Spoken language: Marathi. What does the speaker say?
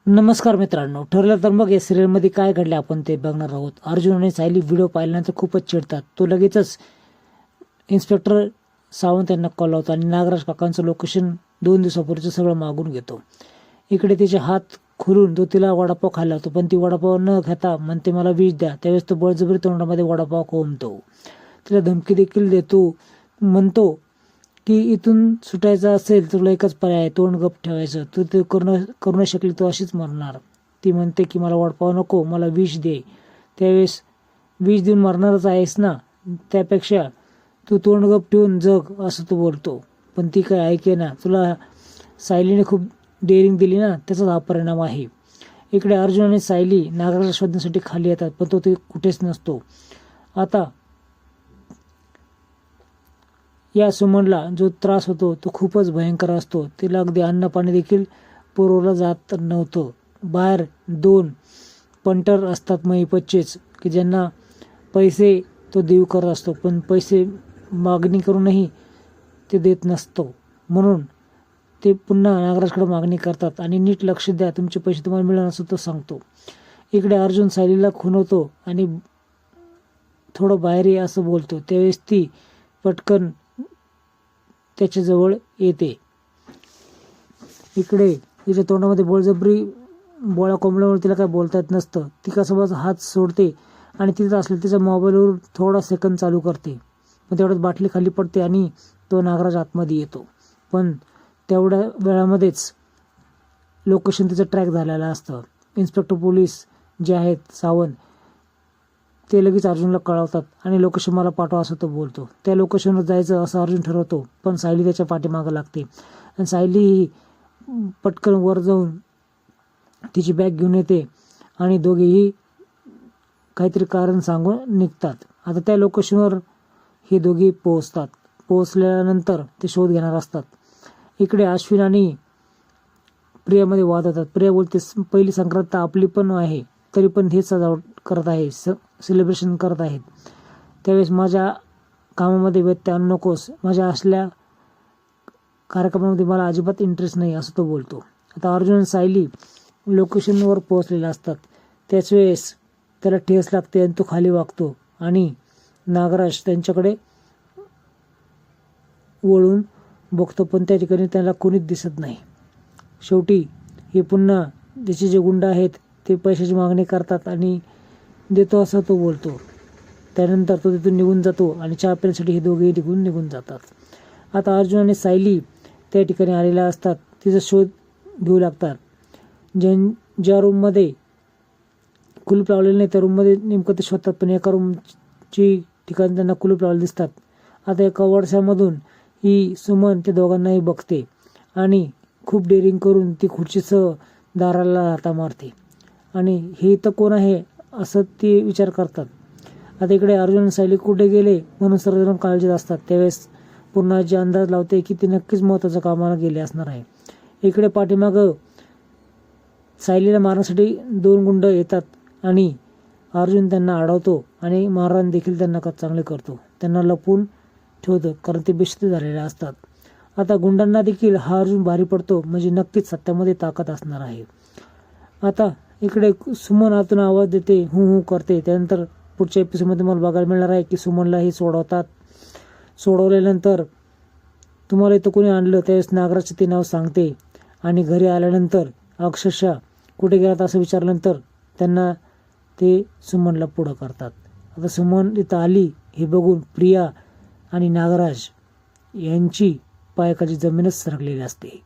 नमस्कार मित्रांनो, ठरलं तर मग या सिरियलमध्ये काय घडले आपण ते बघणार आहोत. अर्जुन आणि सायली व्हिडिओ पाहिल्यानंतर खूपच चिडतात. तो लगेचच इन्स्पेक्टर सावंत यांना कॉल लावतो आणि नागराज काकांचं लोकेशन 2 दिवसापूर्वीचं सगळं मागून घेतो. इकडे तिचे हात खोलून तो तिला वडापाव खायला लावतो, पण ती वडापाव न खाता म्हणते मला विष द्या. त्यावेळेस तो बळजबरी तोंडामध्ये वडापाव कोंबतो. तिला धमकी देखील देतो, म्हणतो की इथून सुटायचं असेल तुला एकच पर्याय आहे, तोंड गप ठेवायचं. तू ते करू नाही शकली तो अशीच मरणार. ती म्हणते की मला वडापाव नको, मला विष दे. त्यावेळेस विष देऊन मरणारच आहेस ना, त्यापेक्षा तू तोंड गप ठेवून जग असं तो बोलतो. पण ती काय ऐके ना. तुला सायलीने खूप डेअरिंग दिली ना, त्याचाच हा परिणाम आहे. इकडे अर्जुन आणि सायली नागराज शोधण्यासाठी खाली येतात, पण तो ते कुठेच नसतो. आता या सुमनला जो त्रास होतो तो खूपच भयंकर असतो. तिला अगदी अन्न पाणी देखील पुरवलं जात नव्हतं. बाहेर 2 पंटर असतात महिपतचेच की ज्यांना पैसे तो देऊ करत असतो, पण पैसे मागणी करूनही ते देत नसतो. म्हणून ते पुन्हा नागराजकडे मागणी करतात आणि नीट लक्ष द्या, तुमचे पैसे तुम्हाला मिळणार असं तो सांगतो. इकडे अर्जुन सायलीला खुणवतो आणि थोडं बाहेर ये असं बोलतो. त्यावेळेस ती पटकन त्याच्याजवळ येते. इकडे तिच्या तोंडामध्ये बळजबरी बोळा कोंबल्यामुळे तिला काय बोलता येत नसतं. ती कसं हात सोडते आणि तिथं असले तिच्या मोबाईलवर थोडा सेकंद चालू करते, पण तेवढ्यात बाटली खाली पडते आणि तो नागराज आतमध्ये येतो. पण तेवढ्या वेळामध्येच लोकेशन तिचं ट्रॅक झालेलं असतं. इन्स्पेक्टर पोलीस जे आहेत सावंत, ते लगेच अर्जुनला कळवतात आणि लोकेशन मला पाठवा असं तो बोलतो. त्या लोकेशनवर जायचं असं अर्जुन ठरवतो, पण सायली त्याच्या पाठीमागं लागते आणि सायली ही पटकन वर जाऊन तिची बॅग घेऊन येते आणि दोघेही काहीतरी कारण सांगून निघतात. आता त्या लोकेशनवर हे दोघे पोहोचतात. पोहोचल्यानंतर ते शोध घेणार असतात. इकडे अश्विन आणि प्रियामध्ये वाद होतात. प्रिया बोलते पहिली संक्रांत आपली पण आहे, तरी पण हे सजावट करत आहे, सेलिब्रेशन करत आहेत. त्यावेळेस माझ्या कामामध्ये व्यत्यय आणू नकोस. माझ्या असल्या कार्यक्रमामध्ये मला अजिबात इंटरेस्ट नाही असं तो बोलतो. आता अर्जुन आणि सायली लोकेशनवर पोहोचलेले असतात. त्याच वेळेस त्याला ठेस लागते आणि तो खाली वागतो आणि नागराज त्यांच्याकडे वळून बघतो, पण त्या ठिकाणी त्याला कोणीच दिसत नाही. शेवटी हे पुन्हा त्याचे जे गुंड आहेत ते पैशाची मागणी करतात आणि देतो असं तो बोलतो. त्यानंतर तो तिथून निघून जातो आणि चहा पिण्यासाठी हे दोघेही निघून जातात. आता अर्जुन आणि सायली त्या ठिकाणी आलेल्या असतात. तिचा शोध घेऊ लागतात. ज्या रूममध्ये कुलूप लावलेलं नाही त्या रूममध्ये नेमकं ते शोधतात, पण एका रूमची ठिकाणी त्यांना कुलूप लावले दिसतात. आता एका वळसामधून ही सुमन त्या दोघांनाही बघते आणि खूप डेअरिंग करून ती खुर्चीसह दाराला लाथा मारते आणि हे तर कोण आहे असं ते विचार करतात. आता इकडे अर्जुन आणि सायली कुठे गेले म्हणून सर्वजण काळजीत असतात. त्यावेळेस पुन्हा जे अंदाज लावते की ते नक्कीच महत्त्वाच्या कामाला गेले असणार आहे. इकडे पाठीमागं सायलीला मारण्यासाठी 2 गुंड येतात आणि अर्जुन त्यांना अडवतो आणि मारहाण देखील त्यांना चांगले करतो. त्यांना लपवून ठेवतो कारण ते बेशुद्ध झालेले असतात. आता गुंडांना देखील हा अर्जुन भारी पडतो, म्हणजे नक्कीच सत्यामध्ये ताकद असणार आहे. आता इकडे सुमन आतून आवाज देते, हू करते. त्यानंतर पुढच्या एपिसोडमध्ये मला बघायला मिळणार आहे की सुमनला हे सोडवतात. सोडवल्यानंतर तुम्हाला इथं कोणी आणलं त्यावेळेस नागराजचे ते नाव सांगते आणि घरी आल्यानंतर अक्षरशः कुठे गेलात असं विचारल्यानंतर त्यांना ते सुमनला पुढं करतात. आता सुमन इथं आली हे बघून प्रिया आणि नागराज यांची पायाखाली जमीनच सरकलेली असते.